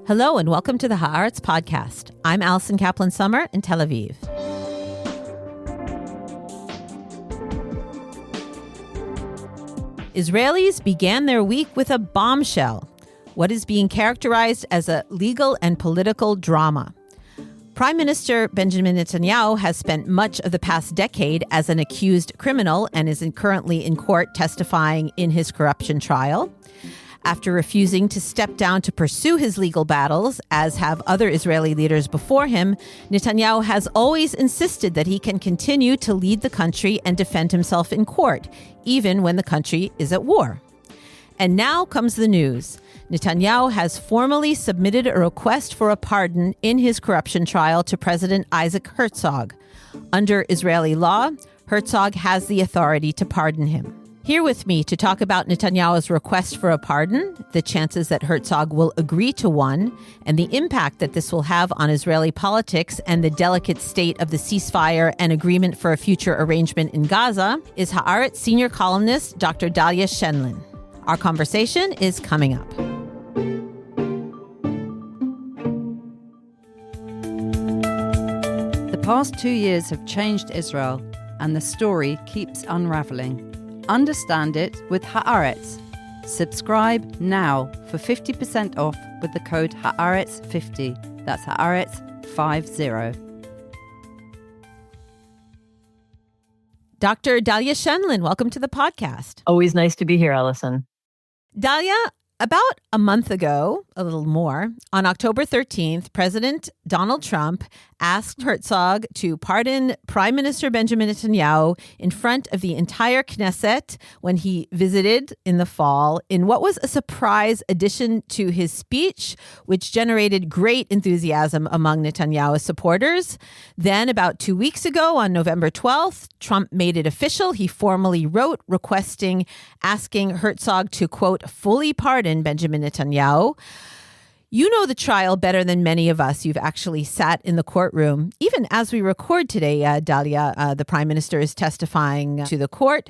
Hello and welcome to the Haaretz Podcast. I'm Alison Kaplan-Summer in Tel Aviv. Israelis began their week with a bombshell, what is being characterized as a legal and political drama. Prime Minister Benjamin Netanyahu has spent much of the past decade as an accused criminal and is currently in court testifying in his corruption trial. After refusing to step down to pursue his legal battles, as have other Israeli leaders before him, Netanyahu has always insisted that he can continue to lead the country and defend himself in court, even when the country is at war. And now comes the news. Netanyahu has formally submitted a request for a pardon in his corruption trial to President Isaac Herzog. Under Israeli law, Herzog has the authority to pardon him. Here with me to talk about Netanyahu's request for a pardon, the chances that Herzog will agree to one, and the impact that this will have on Israeli politics and the delicate state of the ceasefire and agreement for a future arrangement in Gaza, is Haaretz senior columnist Dr. Dahlia Scheindlin. Our conversation is coming up. The past 2 years have changed Israel, and the story keeps unraveling. Understand it with Haaretz. Subscribe now for 50% off with the code Haaretz50. That's Haaretz50. Dr. Dahlia Scheindlin, welcome to the podcast. Always nice to be here, Alison. Dahlia, about a month ago, a little more, on October 13th, President Donald Trump asked Herzog to pardon Prime Minister Benjamin Netanyahu in front of the entire Knesset when he visited in the fall in what was a surprise addition to his speech, which generated great enthusiasm among Netanyahu's supporters. Then about 2 weeks ago, on November 12th, Trump made it official. He formally wrote asking Herzog to, quote, fully pardon Benjamin Netanyahu. You know the trial better than many of us. You've actually sat in the courtroom. Even as we record today, Dahlia, the prime minister is testifying to the court.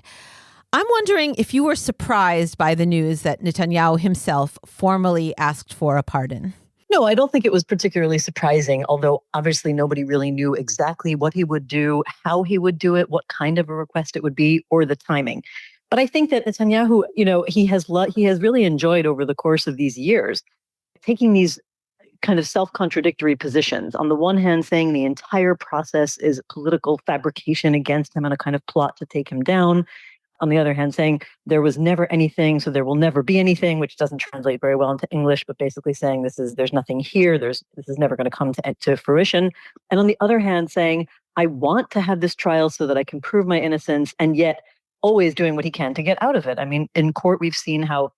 I'm wondering if you were surprised by the news that Netanyahu himself formally asked for a pardon. No, I don't think it was particularly surprising, although obviously nobody really knew exactly what he would do, how he would do it, what kind of a request it would be, or the timing. But I think that Netanyahu, he has really enjoyed over the course of these years taking these kind of self-contradictory positions. On the one hand, saying the entire process is political fabrication against him and a kind of plot to take him down. On the other hand, saying there was never anything, so there will never be anything, which doesn't translate very well into English, but basically saying there's nothing here, this is never going to come to fruition. And on the other hand, saying, I want to have this trial so that I can prove my innocence, and yet always doing what he can to get out of it. I mean, in court, we've seen how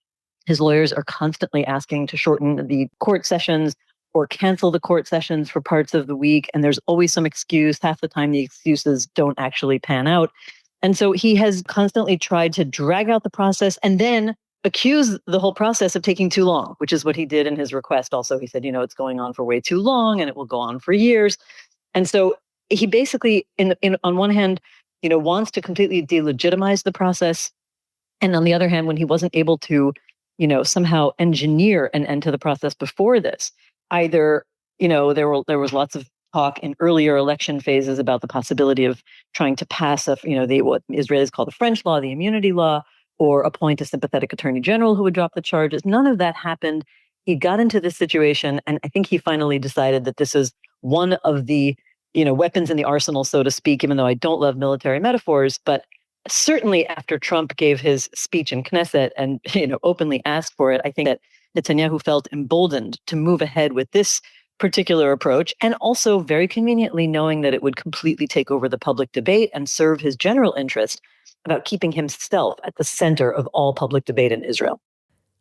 his lawyers are constantly asking to shorten the court sessions or cancel the court sessions for parts of the week. And there's always some excuse. Half the time, the excuses don't actually pan out. And so he has constantly tried to drag out the process and then accuse the whole process of taking too long, which is what he did in his request. Also, he said, it's going on for way too long and it will go on for years. And so he basically, on one hand, wants to completely delegitimize the process. And on the other hand, when he wasn't able to, somehow engineer an end to the process before this, either, there was lots of talk in earlier election phases about the possibility of trying to pass what Israelis call the French law, the immunity law, or appoint a sympathetic attorney general who would drop the charges. None of that happened. He got into this situation, and I think he finally decided that this is one of the weapons in the arsenal, so to speak, even though I don't love military metaphors. But certainly after Trump gave his speech in Knesset and, openly asked for it, I think that Netanyahu felt emboldened to move ahead with this particular approach, and also very conveniently knowing that it would completely take over the public debate and serve his general interest about keeping himself at the center of all public debate in Israel.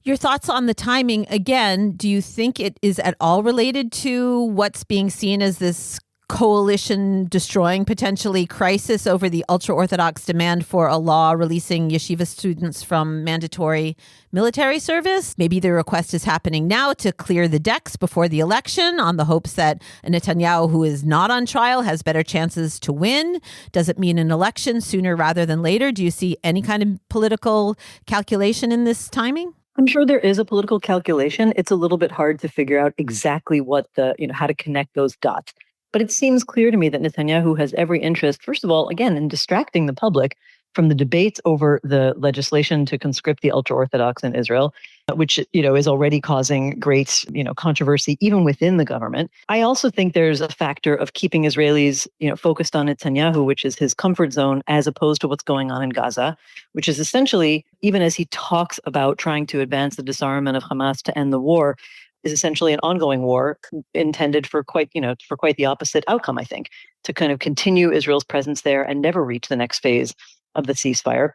Your thoughts on the timing, again, do you think it is at all related to what's being seen as this coalition destroying potentially crisis over the ultra-Orthodox demand for a law releasing yeshiva students from mandatory military service? Maybe the request is happening now to clear the decks before the election on the hopes that a Netanyahu who is not on trial has better chances to win. Does it mean an election sooner rather than later? Do you see any kind of political calculation in this timing? I'm sure there is a political calculation. It's a little bit hard to figure out exactly how to connect those dots. But it seems clear to me that Netanyahu has every interest, first of all, again, in distracting the public from the debates over the legislation to conscript the ultra-Orthodox in Israel, which, is already causing great, controversy even within the government. I also think there's a factor of keeping Israelis, focused on Netanyahu, which is his comfort zone, as opposed to what's going on in Gaza, which is essentially, even as he talks about trying to advance the disarmament of Hamas to end the war, is essentially an ongoing war intended for quite the opposite outcome, I think, to kind of continue Israel's presence there and never reach the next phase of the ceasefire.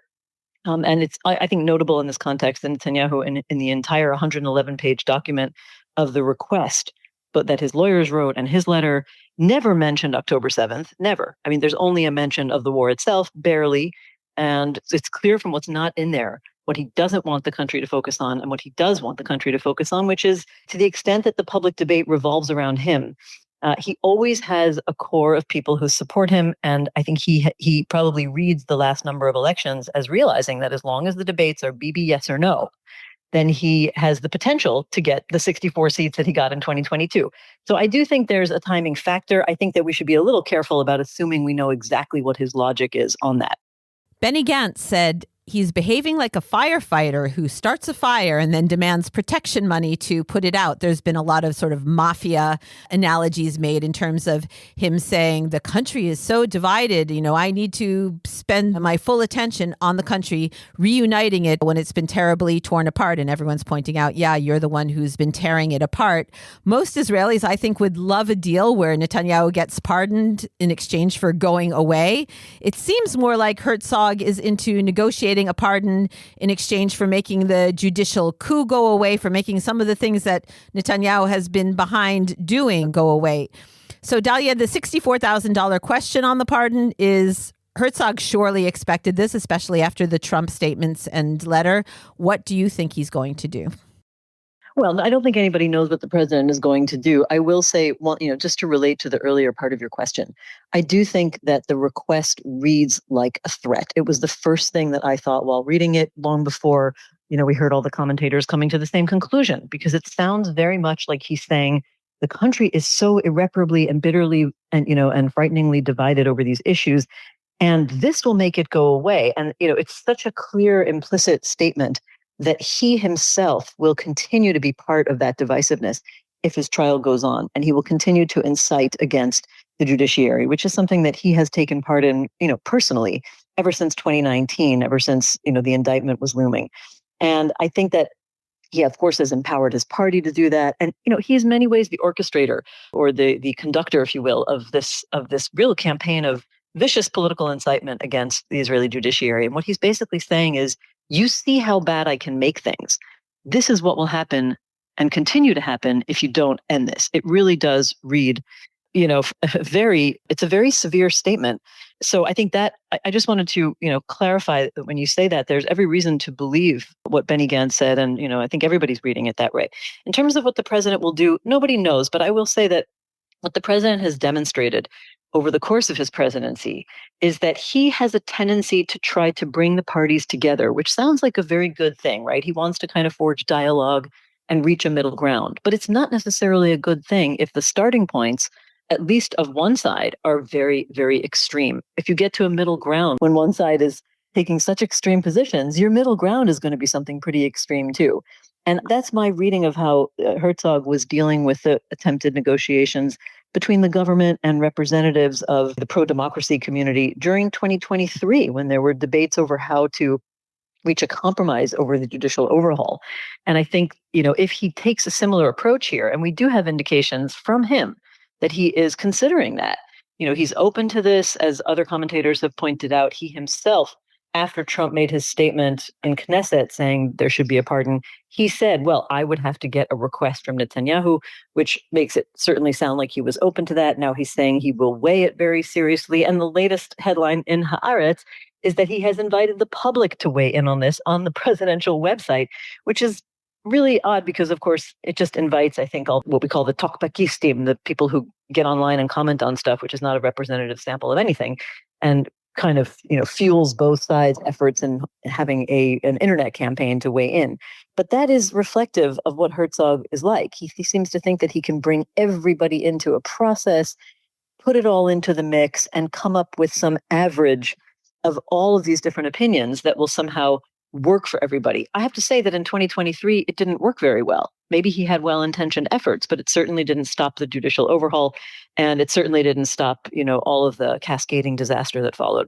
And it's, I think, notable in this context that Netanyahu, in the entire 111-page document of the request, but that his lawyers wrote, and his letter never mentioned October 7th, never. I mean, there's only a mention of the war itself, barely. And it's clear from what's not in there what he doesn't want the country to focus on and what he does want the country to focus on, which is, to the extent that the public debate revolves around him, he always has a core of people who support him. And I think he probably reads the last number of elections as realizing that as long as the debates are Bibi yes or no, then he has the potential to get the 64 seats that he got in 2022. So I do think there's a timing factor. I think that we should be a little careful about assuming we know exactly what his logic is on that. Benny Gantz said he's behaving like a firefighter who starts a fire and then demands protection money to put it out. There's been a lot of sort of mafia analogies made in terms of him saying the country is so divided. I need to spend my full attention on the country, reuniting it when it's been terribly torn apart. And everyone's pointing out, yeah, you're the one who's been tearing it apart. Most Israelis, I think, would love a deal where Netanyahu gets pardoned in exchange for going away. It seems more like Herzog is into negotiating a pardon in exchange for making the judicial coup go away, for making some of the things that Netanyahu has been behind doing go away. So, Dahlia, the $64,000 question on the pardon is, Herzog surely expected this, especially after the Trump statements and letter. What do you think he's going to do? Well, I don't think anybody knows what the president is going to do. I will say, well, just to relate to the earlier part of your question, I do think that the request reads like a threat. It was the first thing that I thought while reading it, long before, we heard all the commentators coming to the same conclusion, because it sounds very much like he's saying the country is so irreparably and bitterly and frighteningly divided over these issues, and this will make it go away. And, it's such a clear, implicit statement that he himself will continue to be part of that divisiveness if his trial goes on. And he will continue to incite against the judiciary, which is something that he has taken part in, personally, ever since 2019, ever since, the indictment was looming. And I think that he, of course, has empowered his party to do that. And, he is in many ways the orchestrator, or the conductor, if you will, of this real campaign of vicious political incitement against the Israeli judiciary. And what he's basically saying is, you see how bad I can make things. This is what will happen and continue to happen if you don't end this. It really does read, it's a very severe statement. So I think that I just wanted to, clarify that when you say that, there's every reason to believe what Benny Gantz said. And, I think everybody's reading it that way. In terms of what the president will do, nobody knows. But I will say that what the president has demonstrated over the course of his presidency is that he has a tendency to try to bring the parties together, which sounds like a very good thing, right? He wants to kind of forge dialogue and reach a middle ground. But it's not necessarily a good thing if the starting points, at least of one side, are very, very extreme. If you get to a middle ground when one side is taking such extreme positions, your middle ground is going to be something pretty extreme too. And that's my reading of how Herzog was dealing with the attempted negotiations between the government and representatives of the pro-democracy community during 2023, when there were debates over how to reach a compromise over the judicial overhaul. And I think, if he takes a similar approach here, and we do have indications from him that he is considering that, he's open to this, as other commentators have pointed out. He himself, after Trump made his statement in Knesset saying there should be a pardon, he said, well, I would have to get a request from Netanyahu, which makes it certainly sound like he was open to that. Now he's saying he will weigh it very seriously. And the latest headline in Haaretz is that he has invited the public to weigh in on this on the presidential website, which is really odd because, of course, it just invites, I think, all what we call the talkbackistim, the people who get online and comment on stuff, which is not a representative sample of anything, and kind of, fuels both sides' efforts in having an internet campaign to weigh in. But that is reflective of what Herzog is like. He seems to think that he can bring everybody into a process, put it all into the mix, and come up with some average of all of these different opinions that will somehow work for everybody. I have to say that in 2023, it didn't work very well. Maybe he had well-intentioned efforts, but it certainly didn't stop the judicial overhaul, and it certainly didn't stop, all of the cascading disaster that followed.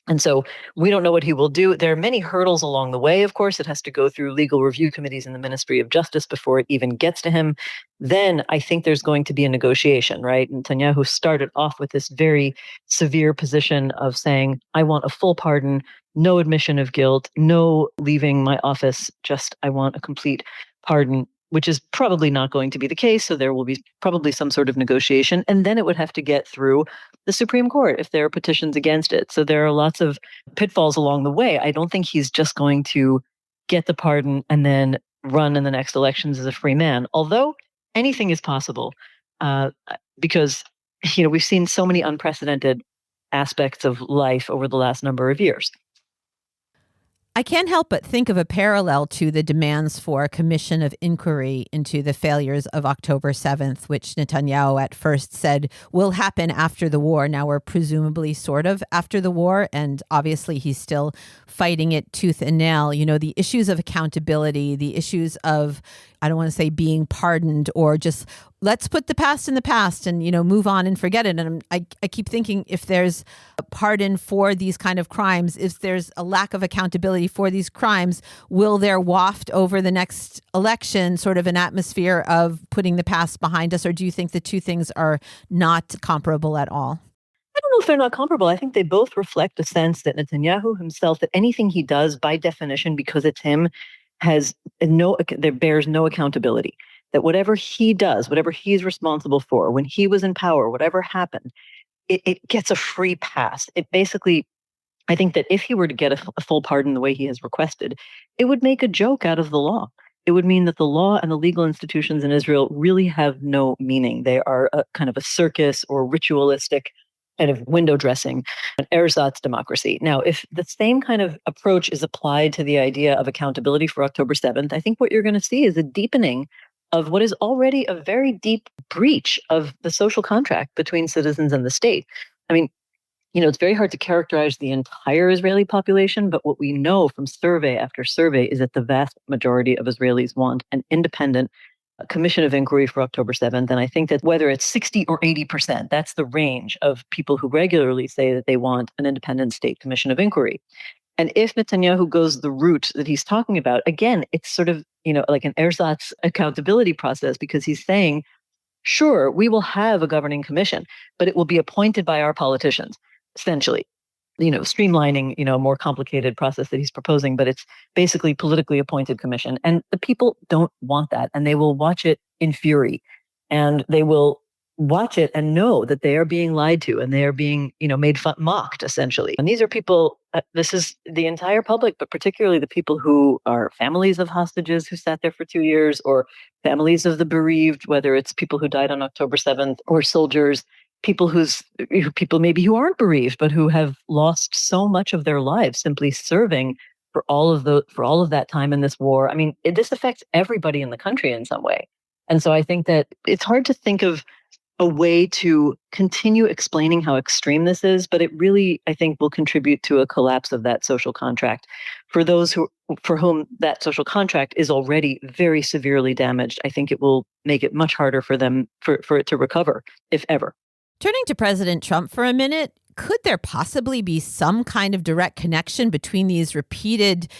And so we don't know what he will do. There are many hurdles along the way, of course. It has to go through legal review committees in the Ministry of Justice before it even gets to him. Then I think there's going to be a negotiation, right? Netanyahu started off with this very severe position of saying, I want a full pardon, no admission of guilt, no leaving my office, just I want a complete pardon, which is probably not going to be the case. So there will be probably some sort of negotiation. And then it would have to get through the Supreme Court if there are petitions against it. So there are lots of pitfalls along the way. I don't think he's just going to get the pardon and then run in the next elections as a free man, although anything is possible because, we've seen so many unprecedented aspects of life over the last number of years. I can't help but think of a parallel to the demands for a commission of inquiry into the failures of October 7th, which Netanyahu at first said will happen after the war. Now we're presumably sort of after the war, and obviously he's still fighting it tooth and nail. The issues of accountability, the issues of, I don't want to say being pardoned or just let's put the past in the past and, move on and forget it. And I keep thinking if there's a pardon for these kind of crimes, if there's a lack of accountability for these crimes, will there waft over the next election sort of an atmosphere of putting the past behind us? Or do you think the two things are not comparable at all? I don't know if they're not comparable. I think they both reflect a sense that Netanyahu himself, that anything he does by definition, because it's him, there bears no accountability. That whatever he does, whatever he's responsible for, when he was in power, whatever happened, it gets a free pass. It basically, I think that if he were to get a full pardon the way he has requested, it would make a joke out of the law. It would mean that the law and the legal institutions in Israel really have no meaning. They are a kind of a circus or ritualistic kind of window dressing, an ersatz democracy. Now, if the same kind of approach is applied to the idea of accountability for October 7th, I think what you're going to see is a deepening of what is already a very deep breach of the social contract between citizens and the state. I mean, it's very hard to characterize the entire Israeli population, but what we know from survey after survey is that the vast majority of Israelis want an independent commission of inquiry for October 7th. And I think that whether it's 60 or 80%, that's the range of people who regularly say that they want an independent state commission of inquiry. And if Netanyahu goes the route that he's talking about, again, it's sort of, like an ersatz accountability process, because he's saying, sure, we will have a governing commission, but it will be appointed by our politicians, essentially, streamlining, a more complicated process that he's proposing, but it's basically politically appointed commission. And the people don't want that, and they will watch it in fury, and they will watch it and know that they are being lied to and they are being, made fun, mocked, essentially. And these are people, this is the entire public, but particularly the people who are families of hostages who sat there for 2 years, or families of the bereaved, whether it's people who died on October 7th or soldiers, people maybe who aren't bereaved, but who have lost so much of their lives simply serving for all of that time in this war. I mean, this affects everybody in the country in some way. And so I think that it's hard to think of a way to continue explaining how extreme this is, but it really, I think, will contribute to a collapse of that social contract for those for whom that social contract is already very severely damaged. I think it will make it much harder for them for it to recover, if ever. Turning to President Trump for a minute, could there possibly be some kind of direct connection between these repeated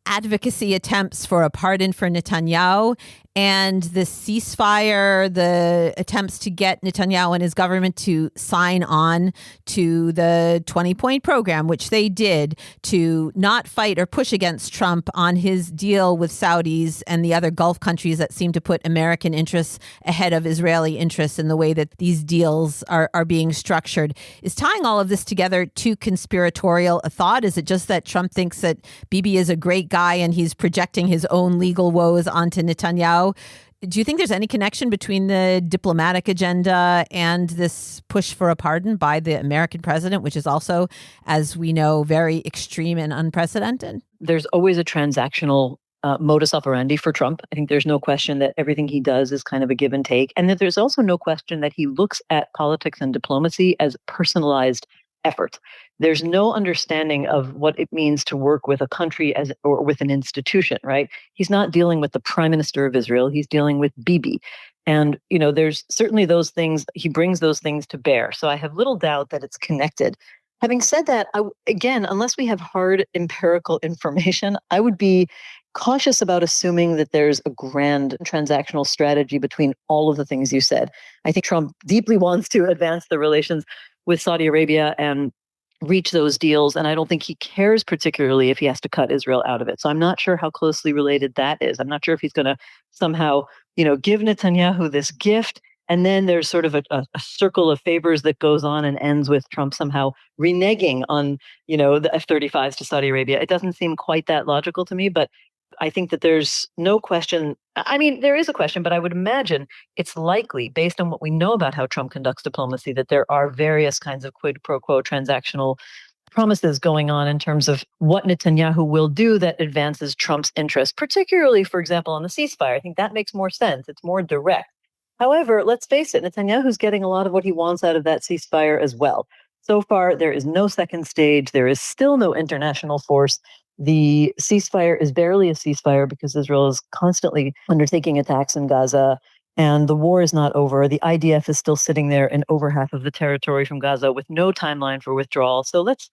advocacy attempts for a pardon for Netanyahu and the ceasefire, the attempts to get Netanyahu and his government to sign on to the 20-point program, which they did, to not fight or push against Trump on his deal with Saudis and the other Gulf countries that seem to put American interests ahead of Israeli interests in the way that these deals are being structured. Is tying all of this together too conspiratorial a thought? Is it just that Trump thinks that Bibi is a great guy and he's projecting his own legal woes onto Netanyahu? Do you think there's any connection between the diplomatic agenda and this push for a pardon by the American president, which is also, as we know, very extreme and unprecedented? There's always a transactional modus operandi for Trump. I think there's no question that everything he does is kind of a give and take, and that there's also no question that he looks at politics and diplomacy as personalized effort. There's no understanding of what it means to work with a country or with an institution, right? He's not dealing with the prime minister of Israel. He's dealing with Bibi. And, there's certainly those things, he brings those things to bear. So I have little doubt that it's connected. Having said that, again, unless we have hard empirical information, I would be cautious about assuming that there's a grand transactional strategy between all of the things you said. I think Trump deeply wants to advance the relations with Saudi Arabia and reach those deals. And I don't think he cares particularly if he has to cut Israel out of it. So I'm not sure how closely related that is. I'm not sure if he's going to somehow, give Netanyahu this gift. And then there's sort of a circle of favors that goes on and ends with Trump somehow reneging on, the F-35s to Saudi Arabia. It doesn't seem quite that logical to me, but I think that there's no question. I mean, there is a question, but I would imagine it's likely, based on what we know about how Trump conducts diplomacy, that there are various kinds of quid pro quo transactional promises going on in terms of what Netanyahu will do that advances Trump's interest, particularly, for example, on the ceasefire. I think that makes more sense. It's more direct. However, let's face it, Netanyahu's getting a lot of what he wants out of that ceasefire as well. So far, there is no second stage. There is still no international force. The ceasefire is barely a ceasefire because Israel is constantly undertaking attacks in Gaza, and the war is not over. The IDF is still sitting there in over half of the territory from Gaza with no timeline for withdrawal. So let's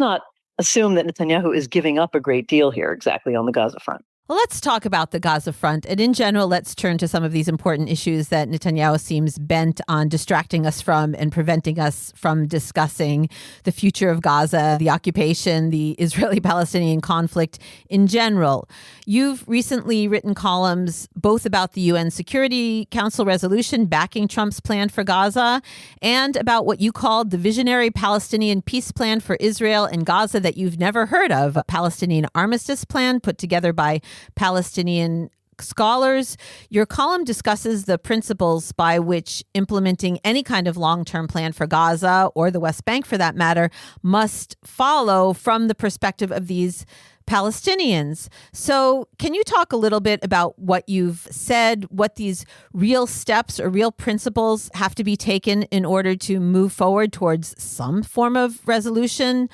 not assume that Netanyahu is giving up a great deal here exactly on the Gaza front. Well, let's talk about the Gaza front. And in general, let's turn to some of these important issues that Netanyahu seems bent on distracting us from and preventing us from discussing: the future of Gaza, the occupation, the Israeli-Palestinian conflict in general. You've recently written columns both about the UN Security Council resolution backing Trump's plan for Gaza and about what you called the visionary Palestinian peace plan for Israel and Gaza that you've never heard of, a Palestinian armistice plan put together by Palestinian scholars. Your column discusses the principles by which implementing any kind of long-term plan for Gaza, or the West Bank for that matter, must follow from the perspective of these Palestinians. So can you talk a little bit about what you've said, what these real steps or real principles have to be taken in order to move forward towards some form of resolution,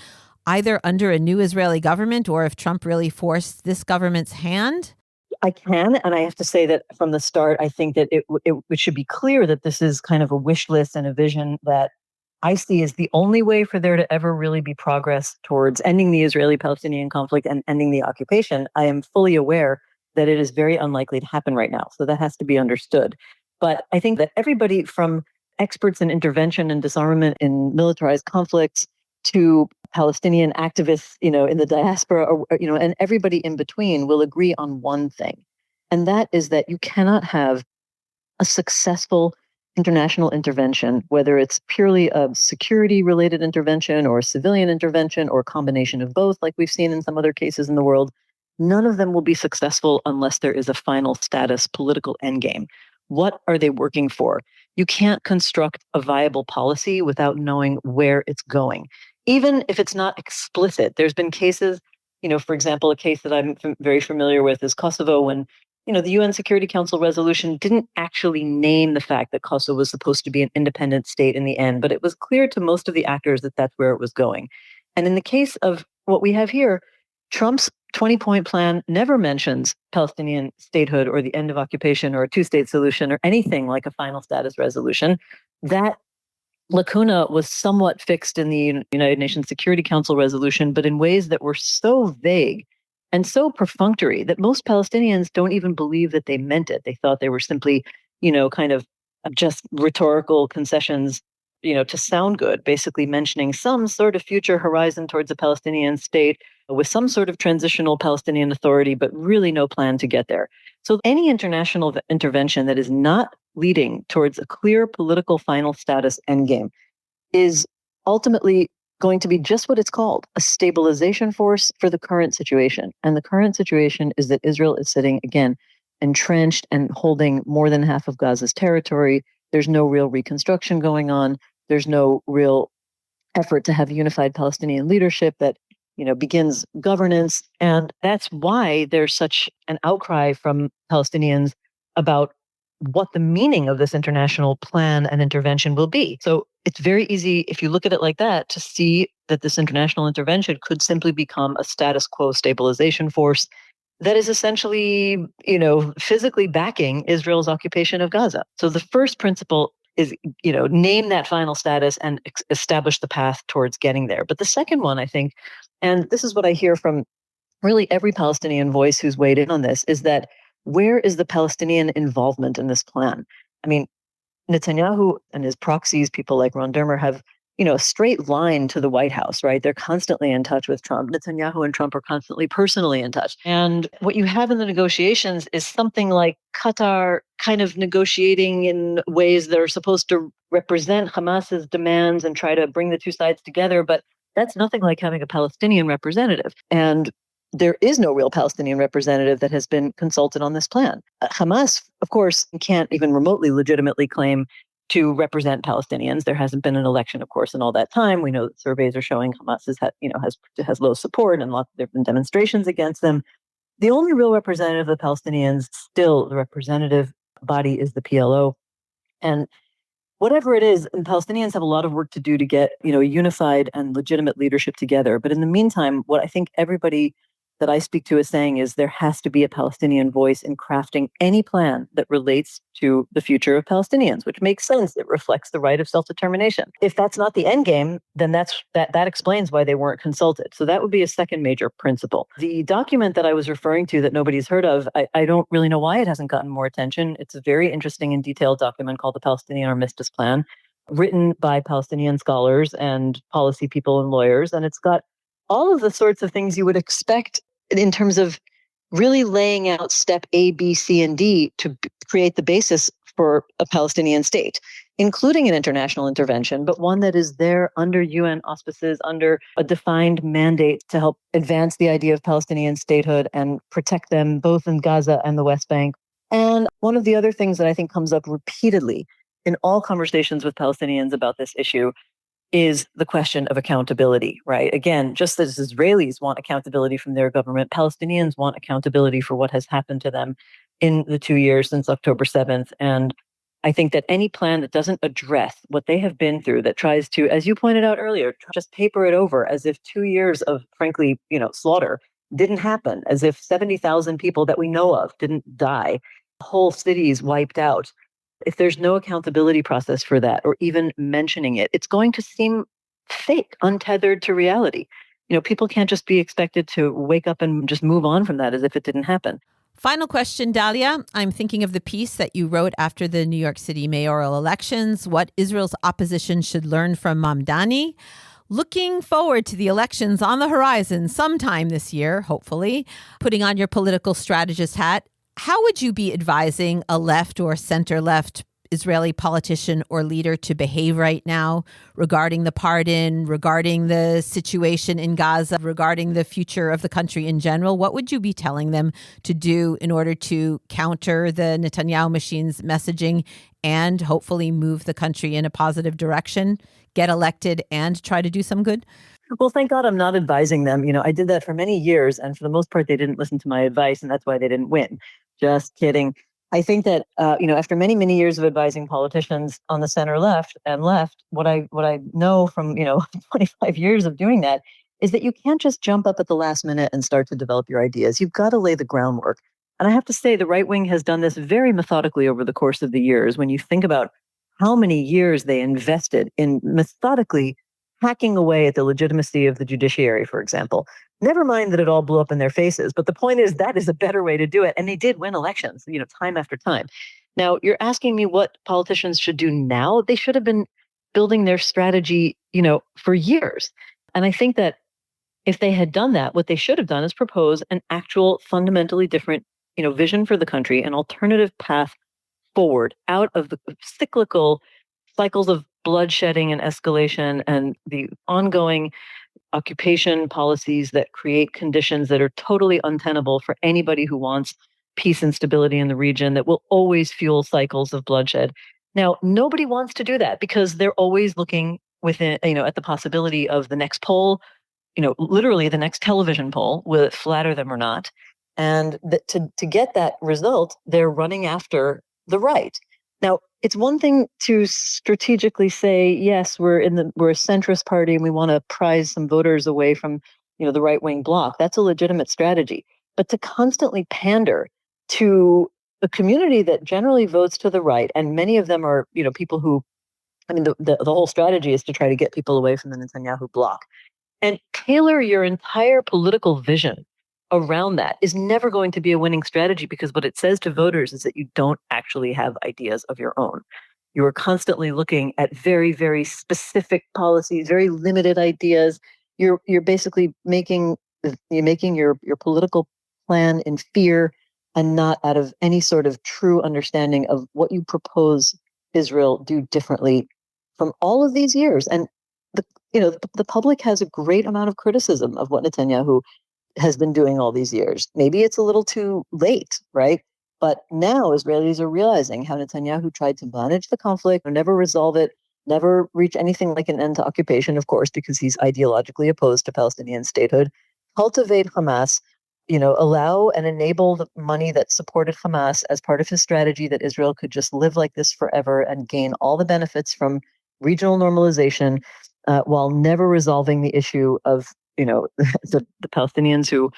either under a new Israeli government or if Trump really forced this government's hand? I can, and I have to say that from the start, I think that it should be clear that this is kind of a wish list and a vision that I see as the only way for there to ever really be progress towards ending the Israeli-Palestinian conflict and ending the occupation. I am fully aware that it is very unlikely to happen right now, so that has to be understood. But I think that everybody from experts in intervention and disarmament in militarized conflicts to Palestinian activists, in the diaspora, and everybody in between will agree on one thing. And that is that you cannot have a successful international intervention, whether it's purely a security-related intervention or a civilian intervention or a combination of both, like we've seen in some other cases in the world. None of them will be successful unless there is a final status political endgame. What are they working for? You can't construct a viable policy without knowing where it's going. Even if it's not explicit, there's been cases, for example, a case that I'm very familiar with is Kosovo, when, the UN Security Council resolution didn't actually name the fact that Kosovo was supposed to be an independent state in the end, but it was clear to most of the actors that that's where it was going. And in the case of what we have here, Trump's 20-point plan never mentions Palestinian statehood or the end of occupation or a two-state solution or anything like a final status resolution. That lacuna was somewhat fixed in the United Nations Security Council resolution, but in ways that were so vague and so perfunctory that most Palestinians don't even believe that they meant it. They thought they were simply, kind of just rhetorical concessions, to sound good, basically mentioning some sort of future horizon towards a Palestinian state with some sort of transitional Palestinian authority, but really no plan to get there. So any international intervention that is not leading towards a clear political final status endgame is ultimately going to be just what it's called, a stabilization force for the current situation. And the current situation is that Israel is sitting, again, entrenched and holding more than half of Gaza's territory. There's no real reconstruction going on. There's no real effort to have unified Palestinian leadership that begins governance. And that's why there's such an outcry from Palestinians about what the meaning of this international plan and intervention will be. So it's very easy, if you look at it like that, to see that this international intervention could simply become a status quo stabilization force that is essentially, physically backing Israel's occupation of Gaza. So the first principle is, name that final status and establish the path towards getting there. But the second one, I think, and this is what I hear from really every Palestinian voice who's weighed in on this, is that where is the Palestinian involvement in this plan? I mean, Netanyahu and his proxies, people like Ron Dermer, have a straight line to the White House, right? They're constantly in touch with Trump. Netanyahu and Trump are constantly personally in touch. And what you have in the negotiations is something like Qatar kind of negotiating in ways that are supposed to represent Hamas's demands and try to bring the two sides together. But that's nothing like having a Palestinian representative. And there is no real Palestinian representative that has been consulted on this plan. Hamas, of course, can't even remotely legitimately claim to represent Palestinians. There hasn't been an election, of course, in all that time. We know that surveys are showing Hamas has low support, and there have been demonstrations against them. The only real representative of the Palestinians, still the representative body, is the PLO. And whatever it is, and Palestinians have a lot of work to do to get a unified and legitimate leadership together. But in the meantime, what I think everybody that I speak to is saying is there has to be a Palestinian voice in crafting any plan that relates to the future of Palestinians, which makes sense. It reflects the right of self-determination. If that's not the end game, then that explains why they weren't consulted. So that would be a second major principle. The document that I was referring to that nobody's heard of, I don't really know why it hasn't gotten more attention. It's a very interesting and detailed document called the Palestinian Armistice Plan, written by Palestinian scholars and policy people and lawyers. And it's got all of the sorts of things you would expect in terms of really laying out step A, B, C, and D to create the basis for a Palestinian state, including an international intervention, but one that is there under UN auspices, under a defined mandate to help advance the idea of Palestinian statehood and protect them both in Gaza and the West Bank. And one of the other things that I think comes up repeatedly in all conversations with Palestinians about this issue is the question of accountability, right? Again, just as Israelis want accountability from their government, Palestinians want accountability for what has happened to them in the 2 years since October 7th. And I think that any plan that doesn't address what they have been through, that tries to, as you pointed out earlier, just paper it over as if 2 years of, frankly, slaughter didn't happen, as if 70,000 people that we know of didn't die, whole cities wiped out. If there's no accountability process for that, or even mentioning it, it's going to seem fake, untethered to reality. People can't just be expected to wake up and just move on from that as if it didn't happen. Final question, Dahlia. I'm thinking of the piece that you wrote after the New York City mayoral elections, what Israel's opposition should learn from Mamdani. Looking forward to the elections on the horizon sometime this year, hopefully, putting on your political strategist hat, how would you be advising a left or center-left Israeli politician or leader to behave right now regarding the pardon, regarding the situation in Gaza, regarding the future of the country in general? What would you be telling them to do in order to counter the Netanyahu machine's messaging and hopefully move the country in a positive direction, get elected, and try to do some good? Well, thank God I'm not advising them. I did that for many years, and for the most part, they didn't listen to my advice, and that's why they didn't win. Just kidding. I think that, after many, many years of advising politicians on the center left, what I know from, 25 years of doing that is that you can't just jump up at the last minute and start to develop your ideas. You've got to lay the groundwork. And I have to say, the right wing has done this very methodically over the course of the years. When you think about how many years they invested in methodically hacking away at the legitimacy of the judiciary, for example. Never mind that it all blew up in their faces, but the point is that is a better way to do it. And they did win elections, time after time. Now, you're asking me what politicians should do now. They should have been building their strategy, for years. And I think that if they had done that, what they should have done is propose an actual fundamentally different, vision for the country, an alternative path forward out of the cyclical cycles of bloodshedding and escalation and the ongoing occupation policies that create conditions that are totally untenable for anybody who wants peace and stability in the region that will always fuel cycles of bloodshed. Now, nobody wants to do that because they're always looking within, at the possibility of the next poll, literally the next television poll, will it flatter them or not? And to get that result, they're running after the right. Now, it's one thing to strategically say, yes, we're a centrist party and we want to prize some voters away from, the right-wing bloc. That's a legitimate strategy. But to constantly pander to a community that generally votes to the right, and many of them are, people who, the whole strategy is to try to get people away from the Netanyahu bloc. And tailor your entire political vision around that is never going to be a winning strategy, because what it says to voters is that you don't actually have ideas of your own. You are constantly looking at very, very specific policies, very limited ideas. You're basically making your political plan in fear and not out of any sort of true understanding of what you propose Israel do differently from all of these years. And the public has a great amount of criticism of what Netanyahu has been doing all these years. Maybe it's a little too late, right? But now Israelis are realizing how Netanyahu tried to manage the conflict, never resolve it, never reach anything like an end to occupation, of course, because he's ideologically opposed to Palestinian statehood, cultivate Hamas, allow and enable the money that supported Hamas as part of his strategy that Israel could just live like this forever and gain all the benefits from regional normalization, while never resolving the issue of, the Palestinians who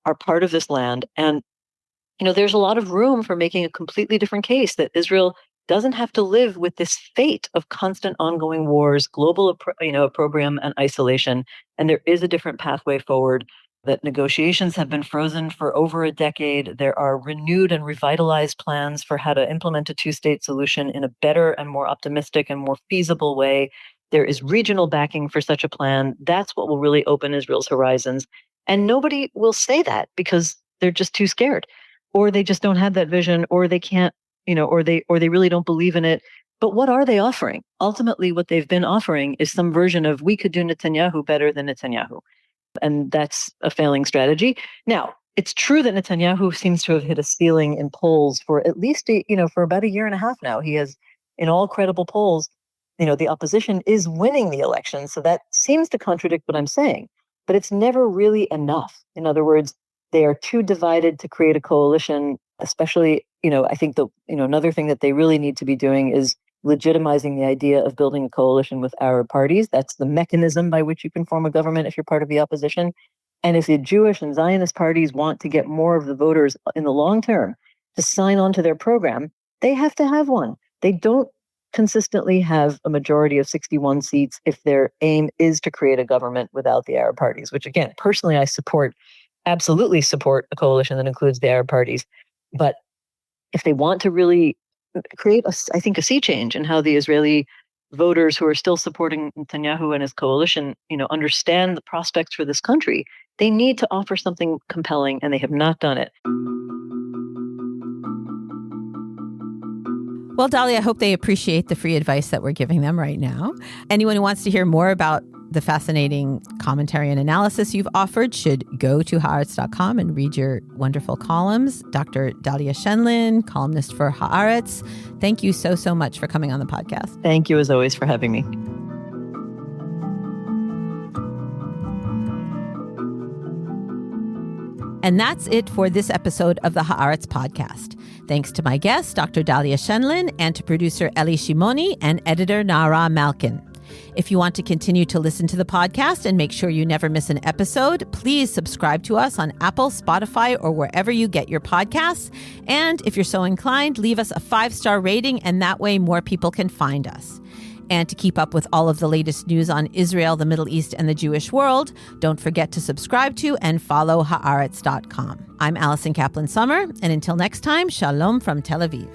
are part of this land. And, there's a lot of room for making a completely different case that Israel doesn't have to live with this fate of constant ongoing wars, global, opprobrium and isolation. And there is a different pathway forward, that negotiations have been frozen for over a decade. There are renewed and revitalized plans for how to implement a two-state solution in a better and more optimistic and more feasible way. There is regional backing for such a plan. That's what will really open Israel's horizons. And nobody will say that because they're just too scared, or they just don't have that vision, or they can't, or they really don't believe in it. But what are they offering? Ultimately, what they've been offering is some version of, we could do Netanyahu better than Netanyahu. And that's a failing strategy. Now, it's true that Netanyahu seems to have hit a ceiling in polls for at least, for about a year and a half now. He has, in all credible polls, the opposition is winning the election. So that seems to contradict what I'm saying. But it's never really enough. In other words, they are too divided to create a coalition, especially, I think another thing that they really need to be doing is legitimizing the idea of building a coalition with Arab parties. That's the mechanism by which you can form a government if you're part of the opposition. And if the Jewish and Zionist parties want to get more of the voters in the long term to sign on to their program, they have to have one. They don't consistently have a majority of 61 seats if their aim is to create a government without the Arab parties, which again, personally, I absolutely support a coalition that includes the Arab parties. But if they want to really create, I think, a sea change in how the Israeli voters who are still supporting Netanyahu and his coalition, understand the prospects for this country, they need to offer something compelling, and they have not done it. Well, Dahlia, I hope they appreciate the free advice that we're giving them right now. Anyone who wants to hear more about the fascinating commentary and analysis you've offered should go to Haaretz.com and read your wonderful columns. Dr. Dahlia Scheindlin, columnist for Haaretz. Thank you so, so much for coming on the podcast. Thank you, as always, for having me. And that's it for this episode of the Haaretz Podcast. Thanks to my guest, Dr. Dahlia Scheindlin, and to producer Eli Shimoni and editor Nara Malkin. If you want to continue to listen to the podcast and make sure you never miss an episode, please subscribe to us on Apple, Spotify, or wherever you get your podcasts. And if you're so inclined, leave us a 5-star rating, and that way more people can find us. And to keep up with all of the latest news on Israel, the Middle East, and the Jewish world, don't forget to subscribe to and follow Haaretz.com. I'm Alison Kaplan-Summer, and until next time, shalom from Tel Aviv.